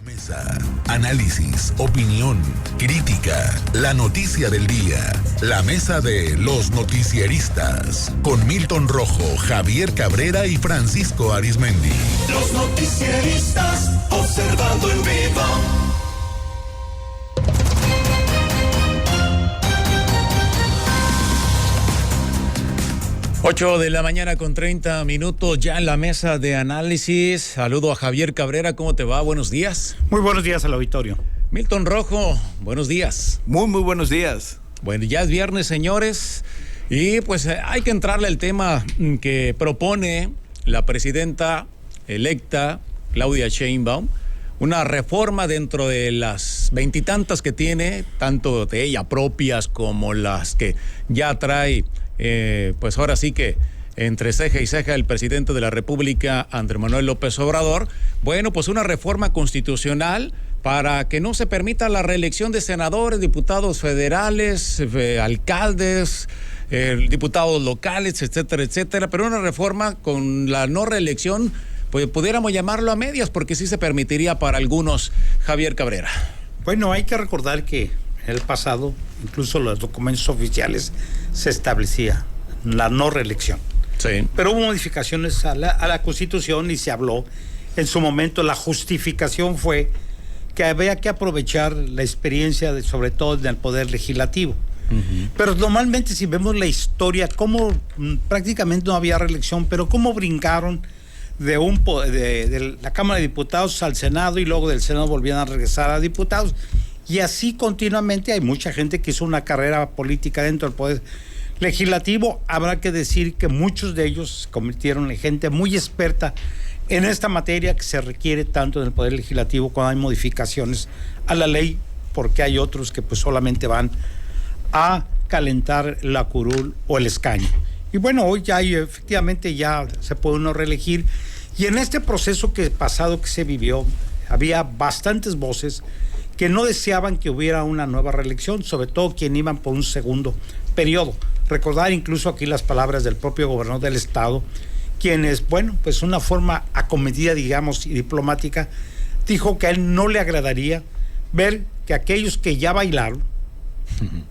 Mesa, análisis, opinión, crítica, la noticia del día. La mesa de los noticieristas con Milton Rojo, Javier Cabrera y Francisco Arizmendi. Los noticieristas observando en vivo. Ocho de la mañana con 30 minutos ya en la mesa de análisis. Saludo a Javier Cabrera, ¿cómo te va? Buenos días. Muy buenos días al auditorio. Milton Rojo, buenos días. Muy buenos días. Bueno, ya es viernes, señores, y pues hay que entrarle al tema que propone la presidenta electa Claudia Sheinbaum, una reforma dentro de las veintitantas que tiene, tanto de ella propias como las que ya trae, pues ahora sí que entre ceja y ceja el presidente de la República, Andrés Manuel López Obrador. Bueno, pues una reforma constitucional para que no se permita la reelección de senadores, diputados federales, alcaldes, diputados locales, etcétera, etcétera, pero una reforma con la no reelección, pues pudiéramos llamarlo a medias, porque sí se permitiría para algunos. Javier Cabrera. Bueno, hay que recordar que en el pasado, incluso los documentos oficiales, se establecía la no reelección. Sí. Pero hubo modificaciones a la Constitución y se habló. En su momento la justificación fue que había que aprovechar la experiencia, sobre todo en el Poder Legislativo. Uh-huh. Pero normalmente, si vemos la historia, cómo prácticamente no había reelección, pero cómo brincaron de la Cámara de Diputados al Senado y luego del Senado volvían a regresar a diputados. Y así continuamente. Hay mucha gente que hizo una carrera política dentro del Poder Legislativo. Habrá que decir que muchos de ellos se convirtieron en gente muy experta en esta materia que se requiere tanto en el Poder Legislativo cuando hay modificaciones a la ley, porque hay otros que pues solamente van a calentar la curul o el escaño. Y bueno, hoy ya efectivamente ya se puede uno reelegir, y en este proceso que se vivió, había bastantes voces que no deseaban que hubiera una nueva reelección, sobre todo quienes iban por un segundo periodo. Recordar incluso aquí las palabras del propio gobernador del estado, quienes, bueno, pues una forma acomedida, digamos, y diplomática, dijo que a él no le agradaría ver que aquellos que ya bailaron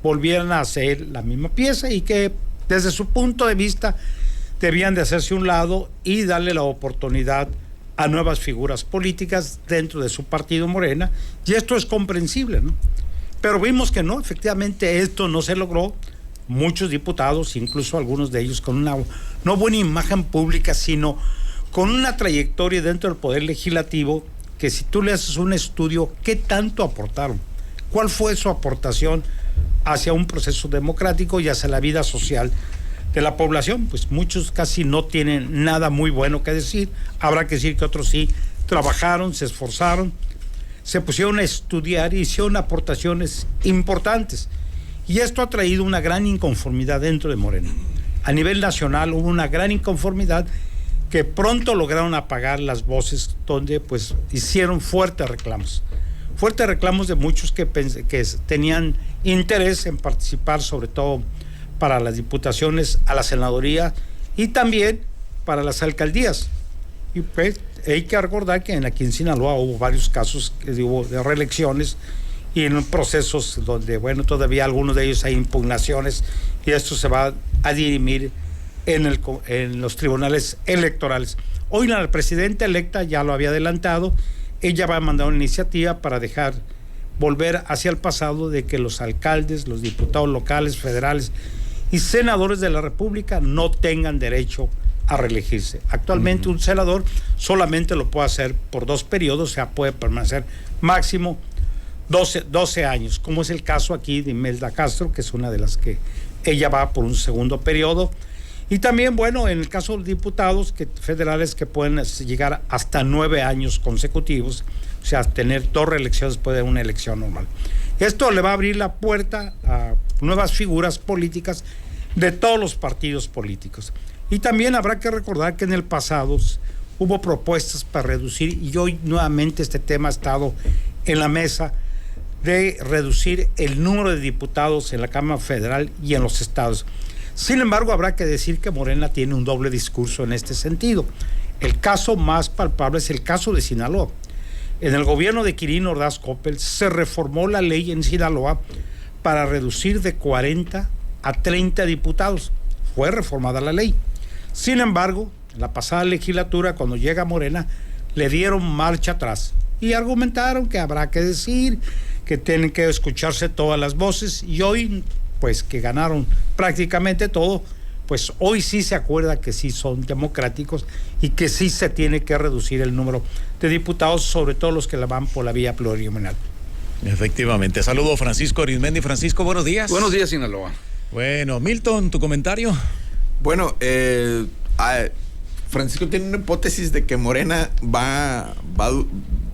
volvieran a hacer la misma pieza, y que desde su punto de vista debían de hacerse un lado y darle la oportunidad a nuevas figuras políticas dentro de su partido Morena, y esto es comprensible, ¿no? Pero vimos que no, efectivamente esto no se logró. Muchos diputados, incluso algunos de ellos con una no buena imagen pública, sino con una trayectoria dentro del Poder Legislativo, que si tú le haces un estudio, ¿qué tanto aportaron? ¿Cuál fue su aportación hacia un proceso democrático y hacia la vida social de la población? Pues muchos casi no tienen nada muy bueno que decir. Habrá que decir que otros sí trabajaron, se esforzaron, se pusieron a estudiar y hicieron aportaciones importantes. Y esto ha traído una gran inconformidad dentro de Morena. A nivel nacional hubo una gran inconformidad que pronto lograron apagar las voces, donde pues hicieron fuertes reclamos de muchos que tenían interés en participar, sobre todo para las diputaciones, a la senaduría y también para las alcaldías. Y pues hay que recordar que aquí en Sinaloa hubo varios casos de reelecciones y en procesos donde, bueno, todavía algunos de ellos hay impugnaciones, y esto se va a dirimir en los tribunales electorales. Hoy la presidenta electa ya lo había adelantado. Ella va a mandar una iniciativa para dejar volver hacia el pasado de que los alcaldes, los diputados locales, federales y senadores de la República no tengan derecho a reelegirse. Actualmente un senador solamente lo puede hacer por 2 periodos, o sea, puede permanecer máximo 12 años, como es el caso aquí de Imelda Castro, que es una de las que ella va por un segundo periodo. Y también, bueno, en el caso de diputados federales que pueden llegar hasta 9 años consecutivos, o sea, tener 2 reelecciones después de una elección normal. Esto le va a abrir la puerta a nuevas figuras políticas de todos los partidos políticos. Y también habrá que recordar que en el pasado hubo propuestas para reducir, y hoy nuevamente este tema ha estado en la mesa, de reducir el número de diputados en la Cámara Federal y en los estados. Sin embargo, habrá que decir que Morena tiene un doble discurso en este sentido. El caso más palpable es el caso de Sinaloa. En el gobierno de Quirino Ordaz Coppel se reformó la ley en Sinaloa para reducir de 40 a 30 diputados. Fue reformada la ley. Sin embargo, en la pasada legislatura, cuando llega Morena, le dieron marcha atrás y argumentaron que habrá que decir, que tienen que escucharse todas las voces, y hoy, pues que ganaron prácticamente todo, pues hoy sí se acuerda que sí son democráticos y que sí se tiene que reducir el número de diputados, sobre todo los que la van por la vía plurinominal. Efectivamente. Saludo a Francisco Arizmendi. Francisco, buenos días. Buenos días, Sinaloa. Bueno, Milton, ¿tu comentario? Bueno, Francisco tiene una hipótesis de que Morena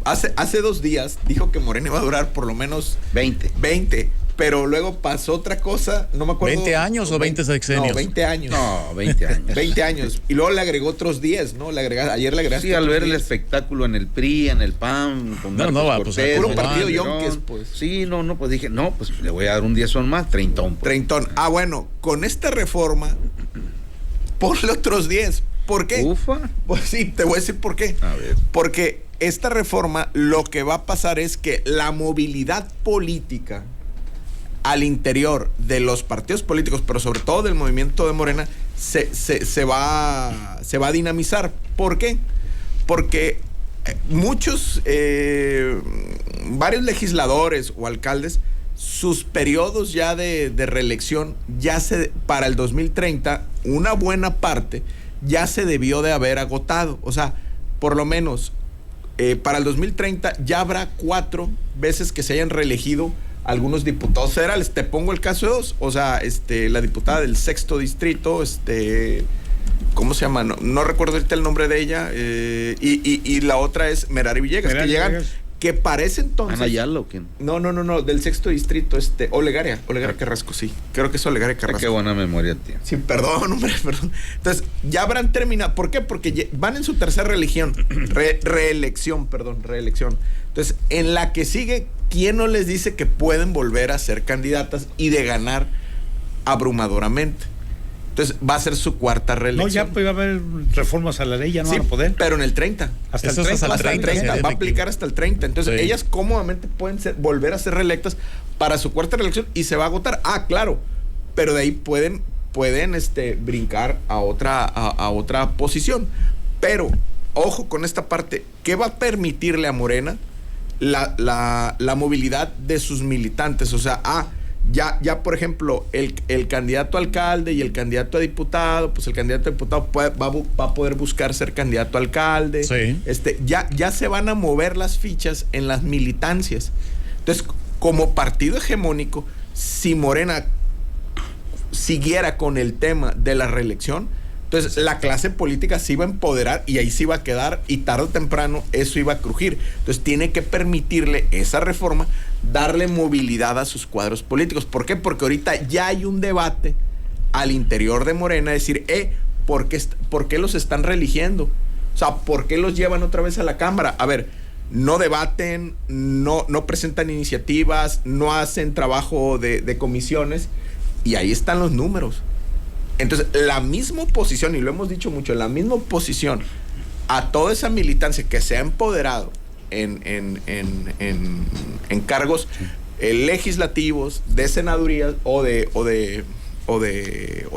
hace 2 días dijo que Morena iba a durar por lo menos 20, pero luego pasó otra cosa, no me acuerdo. ¿20 años o 20 sexenios? No, 20 años. No, 20 años. 20 años. Y luego le agregó otros 10, ¿no? Ayer le agregaste. Sí, al ver el 10. espectáculo en el PRI, en el PAN, con Marcos Cortés, puro partido Calderón. yonques, pues. Sí, pues dije, pues le voy a dar un 10 más, 30. Pues. 30. Bueno, con esta reforma, ponle otros 10. ¿Por qué? Ufa. Pues sí, te voy a decir por qué. A ver. Porque esta reforma lo que va a pasar es que la movilidad política al interior de los partidos políticos, pero sobre todo del movimiento de Morena, se va a dinamizar. ¿Por qué? Porque varios legisladores o alcaldes, sus periodos ya de reelección, para el 2030, una buena parte ya se debió de haber agotado. O sea, por lo menos para el 2030 ya habrá 4 veces que se hayan reelegido algunos diputados federales. Te pongo el caso de 2. O sea, la diputada del 6º distrito, ¿cómo se llama? No recuerdo ahorita el nombre de ella. Y la otra es Merari Villegas, que parece entonces. ¿Ana Ayala o quién? No, del 6º distrito, Olegaria Carrasco, sí. Creo que es Olegaria Carrasco. Qué buena memoria, tío. Sí, perdón. Entonces, ya habrán terminado. ¿Por qué? Porque van en su tercera reelección. Entonces, en la que sigue, ¿quién no les dice que pueden volver a ser candidatas y de ganar abrumadoramente? Entonces, va a ser su 4ª reelección. No, ya va a haber reformas a la ley, ya no van a poder. Pero en el 30. Hasta el 30. Va a aplicar hasta el 30. Entonces, ellas cómodamente pueden volver a ser reelectas para su 4ª reelección y se va a agotar. Claro. Pero de ahí pueden brincar a otra posición. Pero, ojo con esta parte. ¿Qué va a permitirle a Morena la movilidad de sus militantes? O sea, ya por ejemplo, el candidato a alcalde y el candidato a diputado, pues el candidato a diputado va a poder buscar ser candidato a alcalde. Sí. Ya se van a mover las fichas en las militancias. Entonces, como partido hegemónico, si Morena siguiera con el tema de la reelección, entonces la clase política se iba a empoderar y ahí se iba a quedar, y tarde o temprano eso iba a crujir. Entonces tiene que permitirle esa reforma, darle movilidad a sus cuadros políticos. ¿Por qué? Porque ahorita ya hay un debate al interior de Morena, decir, ¿por qué los están reeligiendo? O sea, ¿por qué los llevan otra vez a la Cámara? A ver, no debaten, no presentan iniciativas, no hacen trabajo de comisiones, y ahí están los números. Entonces, la misma oposición, y lo hemos dicho mucho, la misma oposición a toda esa militancia que se ha empoderado en cargos legislativos, de senadurías o de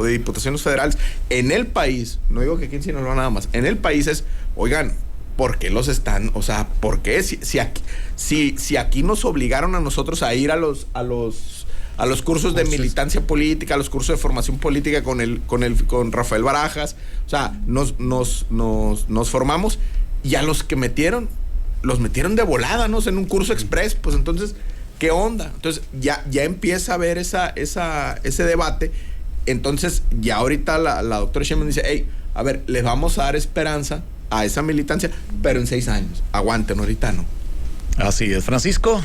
diputaciones federales en el país, no digo que aquí en Sinaloa nada más, en el país es, oigan, ¿por qué los están? O sea, ¿por qué? Si aquí nos obligaron a nosotros a ir a los cursos de militancia política, a los cursos de formación política con Rafael Barajas, o sea, nos formamos, y a los que los metieron de volada, ¿no? En un curso express, pues entonces, ¿qué onda? Entonces, ya empieza a haber ese debate. Entonces, ya ahorita la doctora Sheinbaum dice, a ver, les vamos a dar esperanza a esa militancia, pero en 6 años. Aguanten, ahorita no. Así es. Francisco.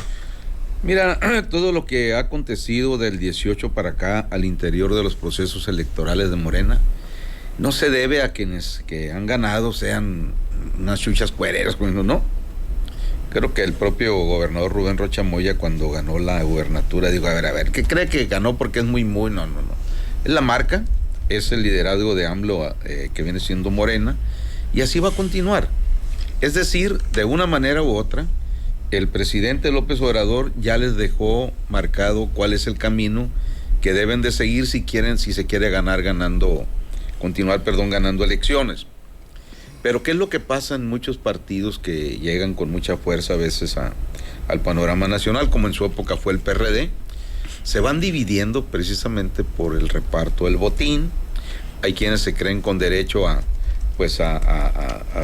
Mira, todo lo que ha acontecido del 18 para acá al interior de los procesos electorales de Morena no se debe a quienes que han ganado sean unas chuchas cuereras, ¿no? Creo que el propio gobernador Rubén Rocha Moya, cuando ganó la gubernatura, dijo, a ver, ¿qué cree que ganó porque es muy? No. Es la marca, es el liderazgo de AMLO que viene siendo Morena, y así va a continuar. Es decir, de una manera u otra, el presidente López Obrador ya les dejó marcado cuál es el camino que deben de seguir si se quiere continuar ganando elecciones. Pero ¿qué es lo que pasa en muchos partidos que llegan con mucha fuerza a veces al panorama nacional, como en su época fue el PRD? Se van dividiendo precisamente por el reparto del botín. Hay quienes se creen con derecho a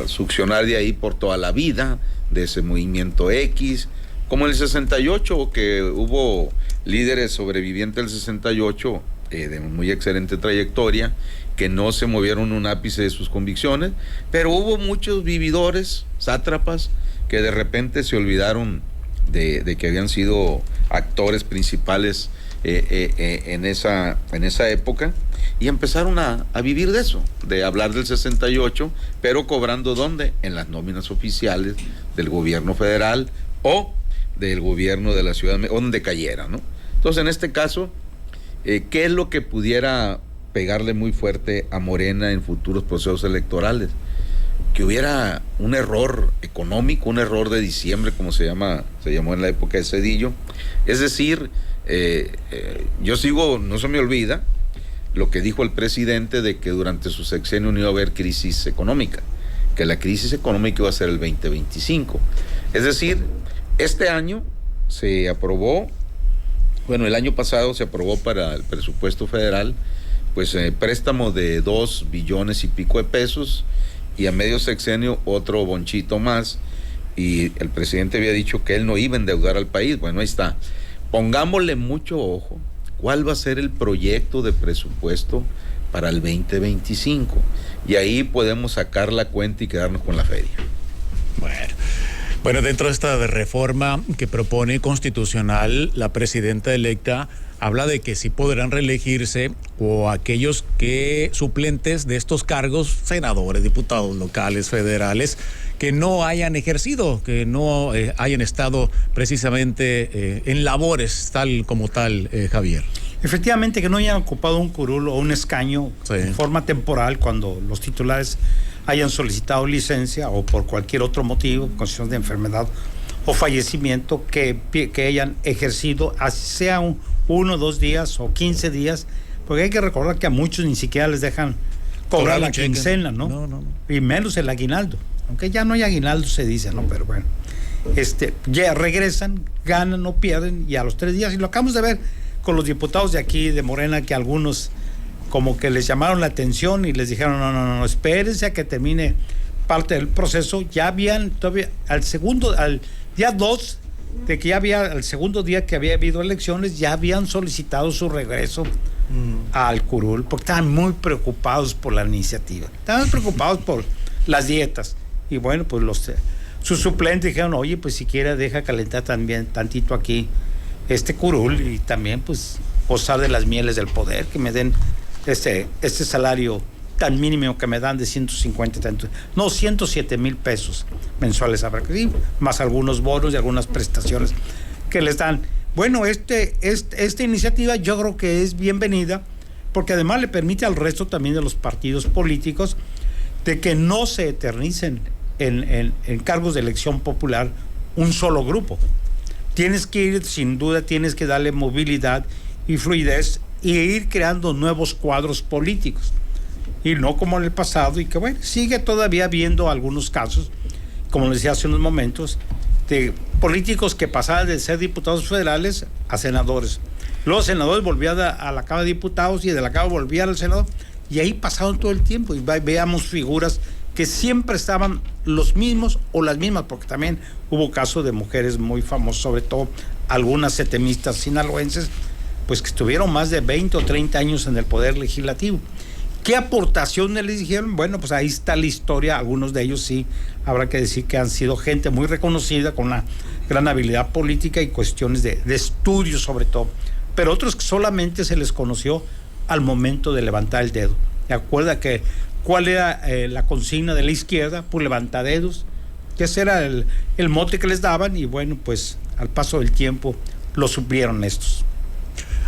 succionar de ahí por toda la vida, de ese movimiento X, como en el 68, que hubo líderes sobrevivientes del 68 de muy excelente trayectoria, que no se movieron un ápice de sus convicciones, pero hubo muchos vividores, sátrapas, que de repente se olvidaron de que habían sido actores principales en esa época, y empezaron a vivir de eso, de hablar del 68, pero cobrando ¿dónde? En las nóminas oficiales del gobierno federal o del gobierno de la ciudad, donde cayera, ¿no? Entonces, en este caso, ¿qué es lo que pudiera pegarle muy fuerte a Morena en futuros procesos electorales? Que hubiera un error económico, un error de diciembre, como se llamó en la época de Zedillo. Es decir, no se me olvida lo que dijo el presidente de que durante su sexenio no iba a haber crisis económica, que la crisis económica iba a ser el 2025. Es decir, este año se aprobó, el año pasado se aprobó para el presupuesto federal, préstamo de 2 billones y pico de pesos, y a medio sexenio otro bonchito más, y el presidente había dicho que él no iba a endeudar al país. Bueno, ahí está. Pongámosle mucho ojo, ¿cuál va a ser el proyecto de presupuesto para el 2025? Y ahí podemos sacar la cuenta y quedarnos con la feria. Bueno, dentro de esta reforma que propone constitucional, la presidenta electa habla de que sí podrán reelegirse o aquellos suplentes de estos cargos, senadores, diputados locales, federales, que no hayan ejercido, que no hayan estado precisamente en labores tal como tal, Javier. Efectivamente, que no hayan ocupado un curul o un escaño en forma temporal cuando los titulares hayan solicitado licencia o por cualquier otro motivo, condición de enfermedad o fallecimiento, que hayan ejercido, así sea 1, 2 días o 15 días, porque hay que recordar que a muchos ni siquiera les dejan cobrar la quincena, ¿no? No. Y menos el aguinaldo, aunque ya no hay aguinaldo, se dice, ¿no? Pero bueno, ya regresan, ganan o pierden, y a los 3 días, y lo acabamos de ver con los diputados de aquí, de Morena, que algunos como que les llamaron la atención y les dijeron, no, espérense a que termine parte del proceso. Ya habían, todavía, al día 2, de que ya había, al segundo día que había habido elecciones, ya habían solicitado su regreso al curul, porque estaban muy preocupados por la iniciativa, estaban preocupados por las dietas. Y bueno, pues sus suplentes dijeron, oye, pues siquiera deja calentar también tantito aquí este curul, y también pues gozar de las mieles del poder, que me den este salario tan mínimo que me dan de 107,000 pesos mensuales, más algunos bonos y algunas prestaciones que les dan. Bueno, esta iniciativa yo creo que es bienvenida, porque además le permite al resto también de los partidos políticos de que no se eternicen en cargos de elección popular un solo grupo. Tienes que ir, sin duda, tienes que darle movilidad y fluidez y ir creando nuevos cuadros políticos. Y no como en el pasado, y que bueno, sigue todavía habiendo algunos casos, como les decía hace unos momentos, de políticos que pasaban de ser diputados federales a senadores. Los senadores volvían a la Cámara de Diputados, y de la Cámara volvían al Senado, y ahí pasaron todo el tiempo, y veamos figuras que siempre estaban los mismos o las mismas, porque también hubo casos de mujeres muy famosas, sobre todo algunas setemistas sinaloenses, pues que estuvieron más de 20 o 30 años en el poder legislativo. ¿Qué aportaciones les dijeron? Bueno, pues ahí está la historia. Algunos de ellos sí, habrá que decir que han sido gente muy reconocida, con una gran habilidad política y cuestiones de estudio sobre todo. Pero otros que solamente se les conoció al momento de levantar el dedo. ¿Te acuerdas cuál era la consigna de la izquierda? Pues levantar dedos, que ese era el mote que les daban, y bueno, pues al paso del tiempo lo suplieron estos.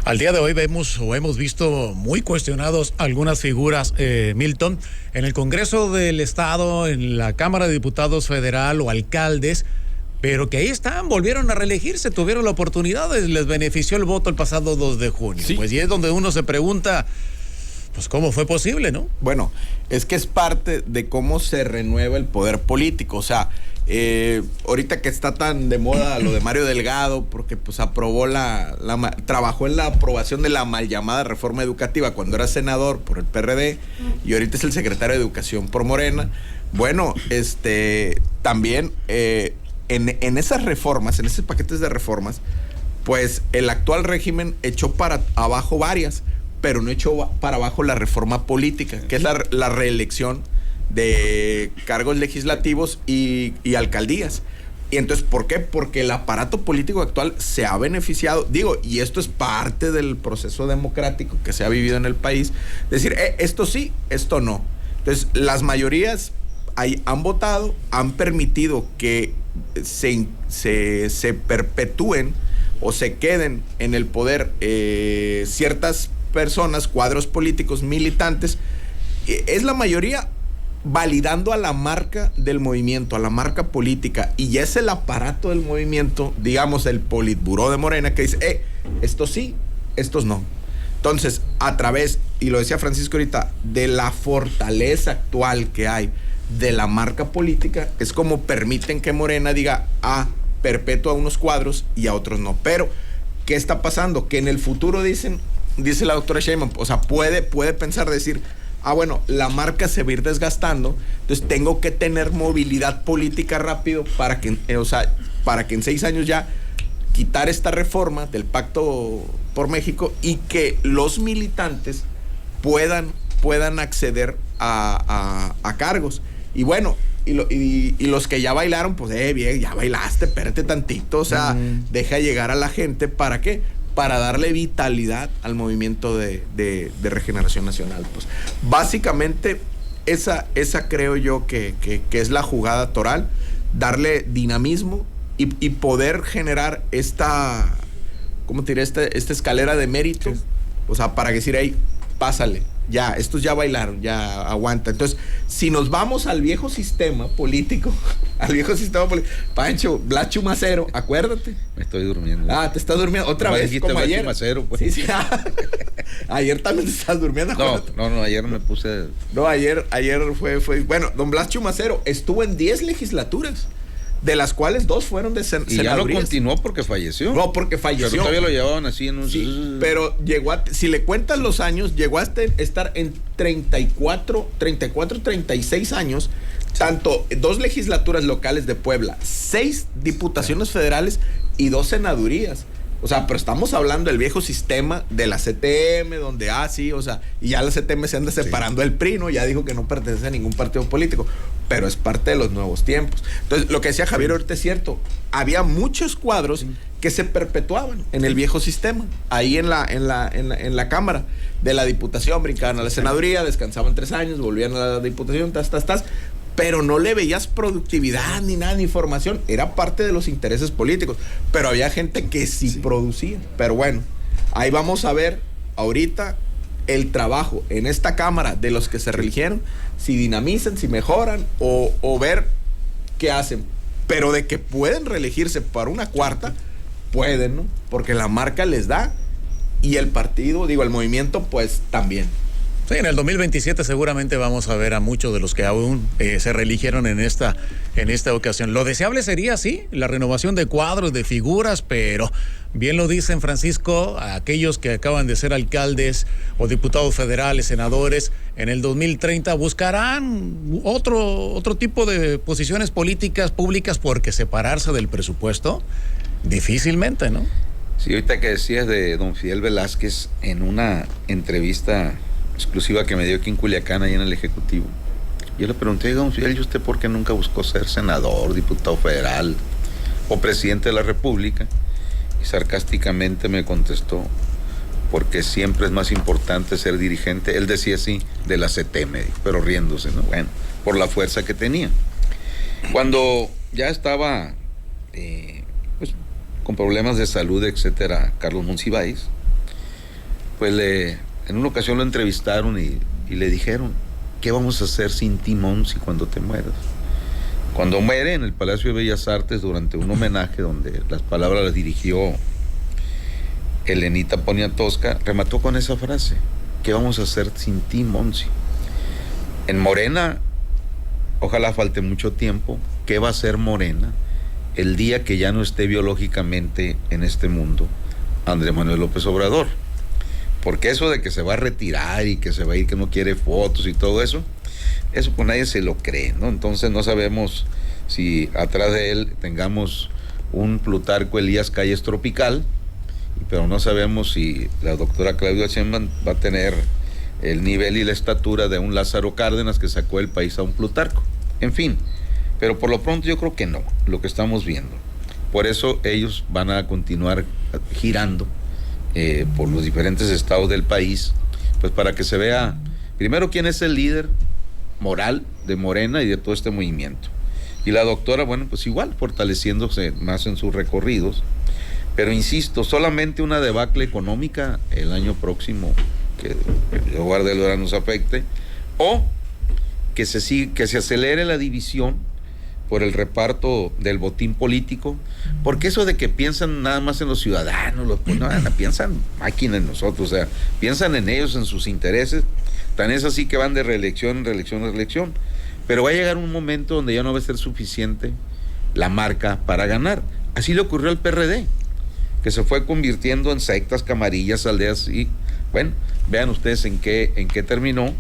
Al día de hoy hemos visto muy cuestionados algunas figuras, Milton, en el Congreso del Estado, en la Cámara de Diputados Federal o alcaldes, pero que ahí están, volvieron a reelegirse, tuvieron la oportunidad, les benefició el voto el pasado 2 de junio. Sí. Pues y es donde uno se pregunta, pues cómo fue posible, ¿no? Bueno, es que es parte de cómo se renueva el poder político. O sea, ahorita que está tan de moda lo de Mario Delgado, porque pues aprobó trabajó en la aprobación de la mal llamada reforma educativa cuando era senador por el PRD y ahorita es el secretario de Educación por Morena. Bueno, también en esas reformas, en esos paquetes de reformas, pues el actual régimen echó para abajo varias, pero no echó para abajo la reforma política, que es la reelección de cargos legislativos y alcaldías. Y entonces, ¿por qué? Porque el aparato político actual se ha beneficiado, y esto es parte del proceso democrático que se ha vivido en el país, decir, esto sí, esto no. Entonces, las mayorías han votado, han permitido que se perpetúen o se queden en el poder ciertas personas, cuadros políticos, militantes. Es la mayoría validando a la marca del movimiento, a la marca política, y ya es el aparato del movimiento, digamos el Politburó de Morena, que dice, estos sí, estos no. Entonces, a través, y lo decía Francisco ahorita, de la fortaleza actual que hay de la marca política, es como permiten que Morena diga, perpetúa a unos cuadros y a otros no. Pero, ¿qué está pasando? Que en el futuro dice la doctora Sheinbaum, o sea, puede pensar, decir, bueno, la marca se va a ir desgastando, entonces tengo que tener movilidad política rápido para que en 6 años ya quitar esta reforma del Pacto por México y que los militantes puedan acceder a cargos. Y bueno, y los que ya bailaron, pues bien, ya bailaste, espérate tantito, o sea, deja llegar a la gente, ¿para qué? Para darle vitalidad al movimiento de regeneración nacional. Pues básicamente esa creo yo que es la jugada toral, darle dinamismo y poder generar esta escalera de mérito, o sea, para decir, pásale, ya, estos ya bailaron, ya aguanta. Entonces, si nos vamos al viejo sistema político, Pancho, Blas Chumacero, acuérdate. Me estoy durmiendo. Te estás durmiendo otra vez, como Blas ayer. Chumacero, pues. Sí. Ayer también te estás durmiendo. No, ayer me puse. No, ayer fue. Bueno, don Blas Chumacero estuvo en 10 legislaturas, de las cuales 2 fueron de senadurías. Y ya lo continuó porque falleció. No, porque falleció. Pero todavía lo llevaban así en un... Sí, pero si le cuentas los años, llegó a estar en 34, 36 años, tanto 2 legislaturas locales de Puebla, 6 diputaciones federales y 2 senadurías. O sea, pero estamos hablando del viejo sistema de la CTM, donde, y ya la CTM se anda separando del PRI, ¿no? Ya dijo que no pertenece a ningún partido político, pero es parte de los nuevos tiempos. Entonces, lo que decía Javier ahorita es cierto, había muchos cuadros que se perpetuaban en el viejo sistema, ahí en la Cámara de la Diputación, brincaban a la senaduría, descansaban 3 años, volvían a la Diputación, pero no le veías productividad ni nada, ni formación. Era parte de los intereses políticos. Pero había gente que sí producía. Pero bueno, ahí vamos a ver ahorita el trabajo en esta Cámara de los que se reeligieron, si dinamizan, si mejoran o ver qué hacen. Pero de que pueden reelegirse para una cuarta, pueden, ¿no? Porque la marca les da y el partido, el movimiento, pues también. Sí, en el 2027 seguramente vamos a ver a muchos de los que aún se reeligieron en esta ocasión. Lo deseable sería, sí, la renovación de cuadros, de figuras, pero bien lo dicen, Francisco, a aquellos que acaban de ser alcaldes o diputados federales, senadores, en el 2030 buscarán otro tipo de posiciones políticas públicas, porque separarse del presupuesto, difícilmente, ¿no? Sí, ahorita que decías de don Fidel Velázquez, en una entrevista exclusiva que me dio aquí en Culiacán, ahí en el Ejecutivo, yo le pregunté, don Fidel, ¿y usted por qué nunca buscó ser senador, diputado federal o presidente de la República? Y sarcásticamente me contestó, porque siempre es más importante ser dirigente, él decía así, de la CTM, pero riéndose, ¿no? Bueno, por la fuerza que tenía. Cuando ya estaba pues, con problemas de salud, etcétera, Carlos Monsiváis, pues en una ocasión lo entrevistaron y le dijeron, ¿qué vamos a hacer sin ti, Monsi, cuando te mueras? Cuando muere en el Palacio de Bellas Artes durante un homenaje donde las palabras las dirigió Elenita Poniatowska, remató con esa frase: ¿qué vamos a hacer sin ti, Monsi? En Morena, ojalá falte mucho tiempo. ¿Qué va a hacer Morena el día que ya no esté biológicamente en este mundo Andrés Manuel López Obrador? Porque eso de que se va a retirar y que se va a ir, que no quiere fotos y todo eso pues nadie se lo cree, ¿no? Entonces no sabemos si atrás de él tengamos un Plutarco Elías Calles Tropical, pero no sabemos si la doctora Claudia Sheinbaum va a tener el nivel y la estatura de un Lázaro Cárdenas que sacó el país a un Plutarco. En fin, pero por lo pronto yo creo que no, lo que estamos viendo. Por eso ellos van a continuar girando por los diferentes estados del país, pues para que se vea primero quién es el líder moral de Morena y de todo este movimiento. Y la doctora, bueno, pues igual, fortaleciéndose más en sus recorridos. Pero insisto, solamente una debacle económica el año próximo, que yo guarde el nos afecte, o que se acelere la división por el reparto del botín político, porque eso de que piensan nada más en los ciudadanos, piensan máquina en nosotros, o sea, piensan en ellos, en sus intereses, tan es así que van de reelección en reelección en reelección, pero va a llegar un momento donde ya no va a ser suficiente la marca para ganar. Así le ocurrió al PRD, que se fue convirtiendo en sectas, camarillas, aldeas, y bueno, vean ustedes en qué terminó,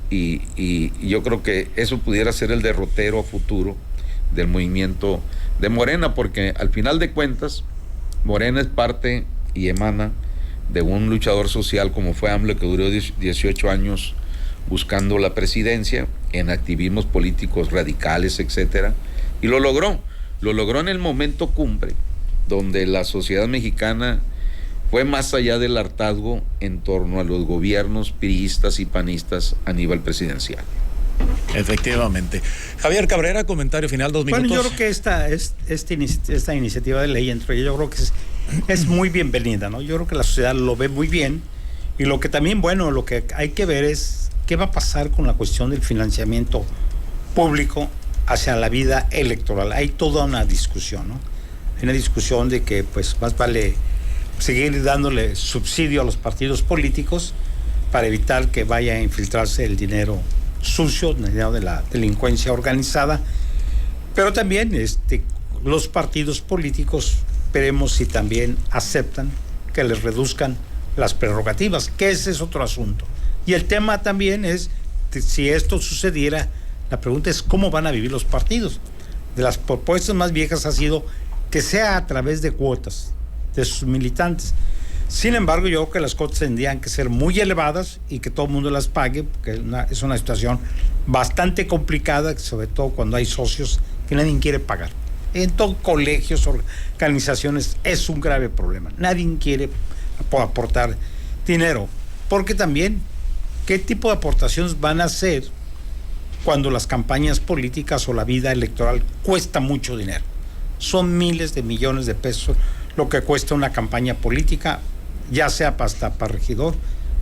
y yo creo que eso pudiera ser el derrotero a futuro del movimiento de Morena, porque al final de cuentas Morena es parte y emana de un luchador social como fue AMLO, que duró 18 años buscando la presidencia en activismos políticos radicales, etcétera, y lo logró en el momento cumbre, donde la sociedad mexicana fue más allá del hartazgo en torno a los gobiernos priistas y panistas a nivel presidencial. Efectivamente. Javier Cabrera, comentario final, 2 minutos. Bueno, yo creo que esta iniciativa de ley, yo creo que es muy bienvenida, ¿no? Yo creo que la sociedad lo ve muy bien, y lo que también, bueno, lo que hay que ver es qué va a pasar con la cuestión del financiamiento público hacia la vida electoral. Hay toda una discusión, ¿no? Hay una discusión de que pues más vale seguir dándole subsidio a los partidos políticos para evitar que vaya a infiltrarse el dinero sucio, el dinero de la delincuencia organizada, pero también los partidos políticos veremos si también aceptan que les reduzcan las prerrogativas, que ese es otro asunto. Y el tema también es, si esto sucediera, la pregunta es cómo van a vivir los partidos. De las propuestas más viejas ha sido que sea a través de cuotas de sus militantes. Sin embargo, yo creo que las cuotas tendrían que ser muy elevadas y que todo el mundo las pague, porque es una situación bastante complicada, sobre todo cuando hay socios que nadie quiere pagar. En todos colegios, organizaciones, es un grave problema. Nadie quiere aportar dinero, porque también, ¿qué tipo de aportaciones van a hacer cuando las campañas políticas o la vida electoral cuesta mucho dinero? Son miles de millones de pesos lo que cuesta una campaña política, ya sea hasta para regidor,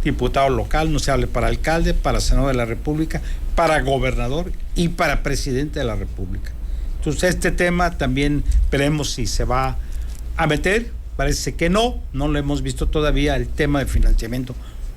diputado local, no se hable para alcalde, para senador de la República, para gobernador y para presidente de la República. Entonces este tema también veremos si se va a meter. Parece que no lo hemos visto todavía, el tema de financiamiento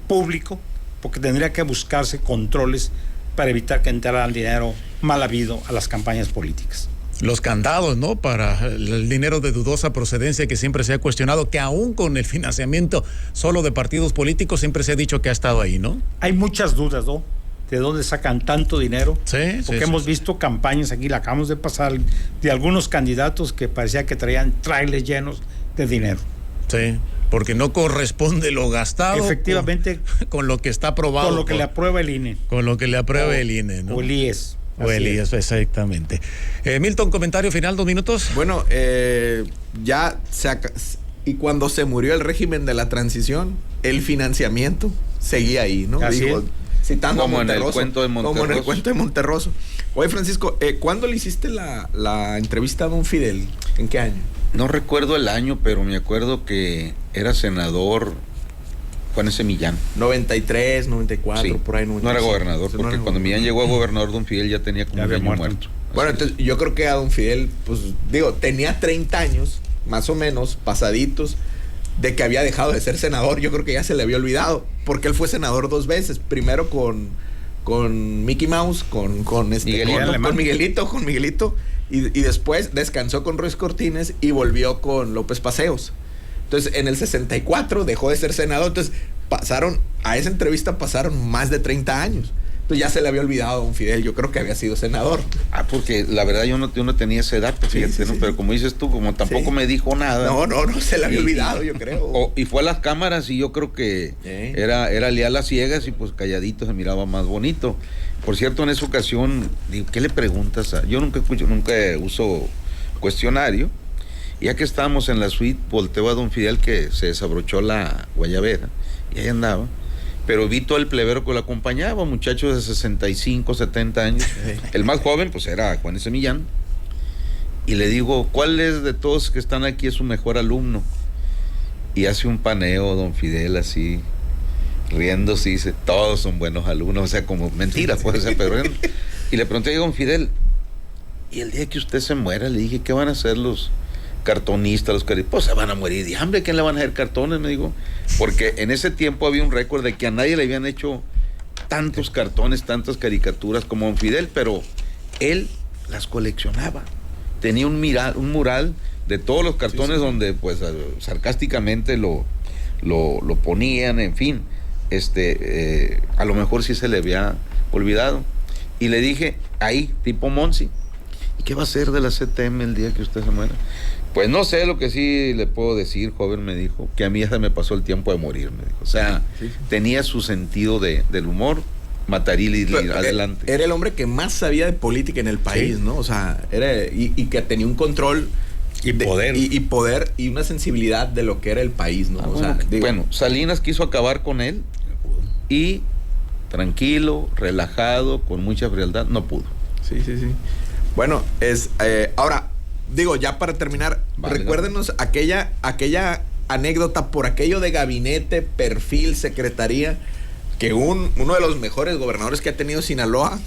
público, porque tendría que buscarse controles para evitar que entrara el dinero mal habido a las campañas políticas. Los candados, ¿no? Para el dinero de dudosa procedencia, que siempre se ha cuestionado, que aún con el financiamiento solo de partidos políticos siempre se ha dicho que ha estado ahí, ¿no? Hay muchas dudas, ¿no? ¿De dónde sacan tanto dinero? Sí, porque hemos visto campañas, aquí la acabamos de pasar, de algunos candidatos que parecía que traían trailers llenos de dinero. Sí, porque no corresponde lo gastado efectivamente con lo que está aprobado. Con lo que le aprueba el INE. Con lo que le aprueba el INE, ¿no? O el IES. O el IES, exactamente. Milton, comentario final, 2 minutos. Bueno, y cuando se murió el régimen de la transición, el financiamiento seguía ahí, ¿no? Dijo, citando como a Monterroso, en el cuento de Monterroso. Como en el cuento de Monterroso. Oye, Francisco, ¿cuándo le hiciste la entrevista a don Fidel? ¿En qué año? No recuerdo el año, pero me acuerdo que era senador Juan S. Millán. 93, 94, sí, por ahí. 95. No era gobernador, porque cuando Millán llegó a gobernador, don Fidel ya tenía como un año muerto. Bueno, entonces yo creo que a don Fidel, pues digo, tenía 30 años, más o menos, pasaditos, de que había dejado de ser senador. Yo creo que ya se le había olvidado, porque él fue senador 2 veces. Primero con Mickey Mouse, con Miguelito, y después descansó con Ruiz Cortines y volvió con López Paseos. Entonces, en el 64 dejó de ser senador. Entonces, a esa entrevista pasaron más de 30 años. Entonces, ya se le había olvidado a don Fidel. Yo creo que había sido senador. Porque la verdad yo no tenía ese dato, fíjate, ¿no? Pero como dices tú, como tampoco me dijo nada. No, se le había olvidado, yo creo. Y fue a las cámaras y yo creo que era leal a ciegas y pues calladito se miraba más bonito. Por cierto, en esa ocasión, digo, ¿qué le preguntas? Yo nunca uso cuestionario. Ya que estábamos en la suite, volteó a don Fidel que se desabrochó la guayabera y ahí andaba. Pero vi todo el plebero que lo acompañaba, muchachos de 65, 70 años. El más joven, pues era Juan S. Millán. Y le digo, ¿cuál es de todos que están aquí es su mejor alumno? Y hace un paneo don Fidel así, riéndose, y dice, todos son buenos alumnos. O sea, como mentira, puede ser, pero... Y le pregunté a don Fidel, ¿y el día que usted se muera? Le dije, ¿qué van a hacer los cartonistas, pues se van a morir de hambre? ¿Quién le van a hacer cartones? Me digo, porque en ese tiempo había un récord de que a nadie le habían hecho tantos cartones, tantas caricaturas como don Fidel, pero él las coleccionaba. Tenía un mural de todos los cartones donde pues sarcásticamente lo ponían, en fin, a lo mejor sí se le había olvidado. Y le dije, ahí, tipo Monsi, ¿y qué va a hacer de la CTM el día que usted se muera? Pues no sé, lo que sí le puedo decir, joven, me dijo, que a mí ya se me pasó el tiempo de morir, me dijo. O sea, tenía su sentido del humor, mataril y adelante. Era el hombre que más sabía de política en el país, ¿no? O sea, y que tenía un control y poder. Y poder y una sensibilidad de lo que era el país, ¿no? Bueno, Salinas quiso acabar con él y tranquilo, relajado, con mucha frialdad, no pudo. Sí. Bueno, ahora, digo, ya para terminar, recuérdenos aquella anécdota por aquello de gabinete, perfil, secretaría, que uno de los mejores gobernadores que ha tenido Sinaloa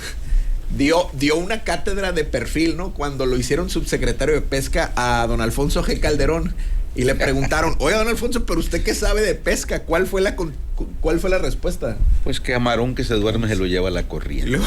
dio una cátedra de perfil, ¿no? Cuando lo hicieron subsecretario de Pesca a don Alfonso G. Calderón. Y le preguntaron, oye, don Alfonso, ¿pero usted qué sabe de pesca? ¿Cuál fue la respuesta? Pues que camarón que se duerme se lo lleva a la corriente.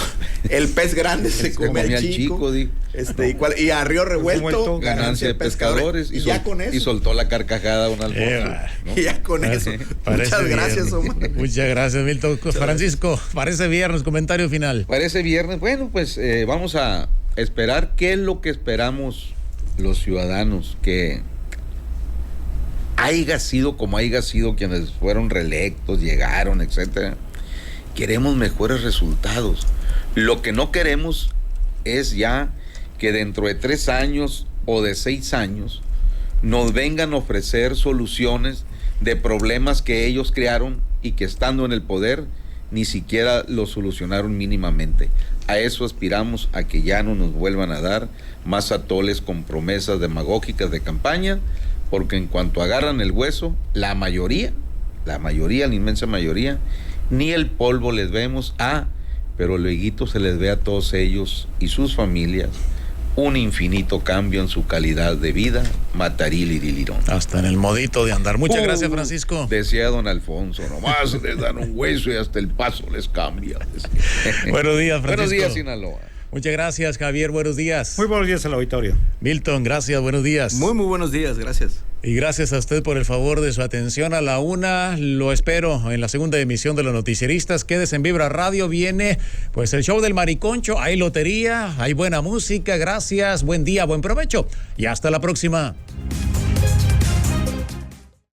El pez grande se come al chico. Y a río revuelto, ganancia de pescadores. Y ya con eso. Y soltó la carcajada don Alfonso. ¿no? Y ya con eso. Muchas gracias, Omar. Muchas gracias, Milton. Francisco, parece viernes, comentario final. Parece viernes. Bueno, pues vamos a esperar qué es lo que esperamos los ciudadanos, que haya sido como haya sido quienes fueron reelectos, llegaron, etcétera. Queremos mejores resultados. Lo que no queremos es ya que dentro de 3 años o de 6 años nos vengan a ofrecer soluciones de problemas que ellos crearon y que estando en el poder ni siquiera lo solucionaron mínimamente. A eso aspiramos, a que ya no nos vuelvan a dar más atoles con promesas demagógicas de campaña, porque en cuanto agarran el hueso, la mayoría, la inmensa mayoría, ni el polvo les vemos, pero luego se les ve a todos ellos y sus familias un infinito cambio en su calidad de vida, mataril y dilirón. Hasta en el modito de andar. Muchas gracias, Francisco. Decía don Alfonso, nomás les dan un hueso y hasta el paso les cambia. Buenos días, Francisco. Buenos días, Sinaloa. Muchas gracias, Javier. Buenos días. Muy buenos días al auditorio. Milton, gracias. Buenos días. Muy buenos días. Gracias. Y gracias a usted por el favor de su atención a la 1. Lo espero en la segunda emisión de Los Noticieristas. Quédese en Vibra Radio. Viene pues el show del Mariconcho. Hay lotería, hay buena música. Gracias. Buen día, buen provecho. Y hasta la próxima.